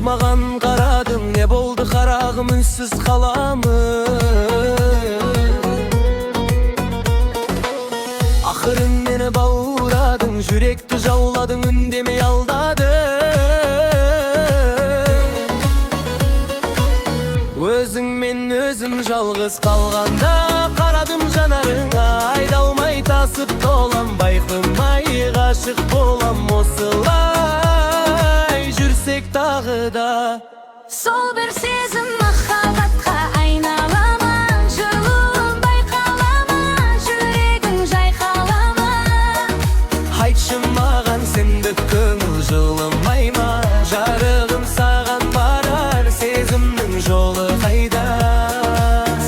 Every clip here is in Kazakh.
Mağan qaradın, ne boldu qarağım, ünsüz qalamı. Axırın meni bağıradın, yürekti jauladın, ündemey aldadın. Özün men özüm жалғыз қалғанда, қарадым жанарыңа, айдалмай тасып толам, байқымай ғашық болам. Осылай жүрсек тағы да, сол бір сезім махаббатқа айнала ма, жылуын байқала ма, жүрегің жайқала ма? Айтшы маған, сендік көңіл жылымай ма? Жарығым саған барар, сезімнің жолы қайда?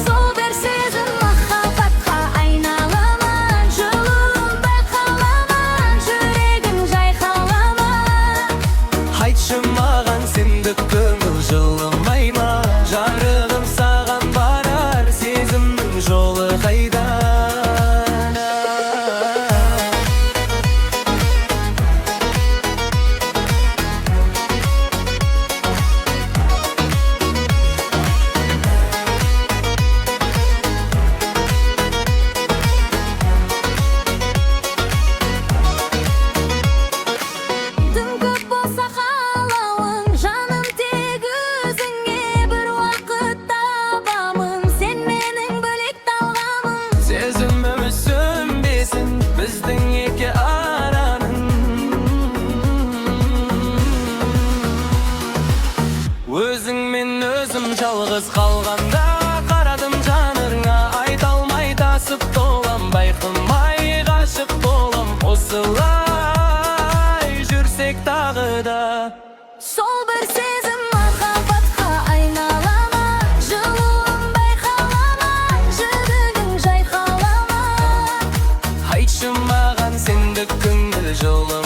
Сол бір сезім махаббатқа айнала ма, жылуын байқала ма, жүрегің жайқала ма? Айтшы маған, сендік көңіл жылымай ма? Жарығым саған барар, сезімнің жолы қайда? Тым көп болса қалауың, жаным тек өзіңе, бір уақыт табамын, сен менің бөлек талғамым. Сезіміміз сөнбесін, біздің екі араның. Өзің мен өзім жалғыз қалғанда, қарадым жанырыңа, айта алмай тасып толам, байқымай ғашық болам. Осылай жүрсек тағы да, Сол бір сезім махаббатқа айнала ма, жылуын байқала ма, жүрегің жайқала ма? айтшы маған, сендік көңіл жолым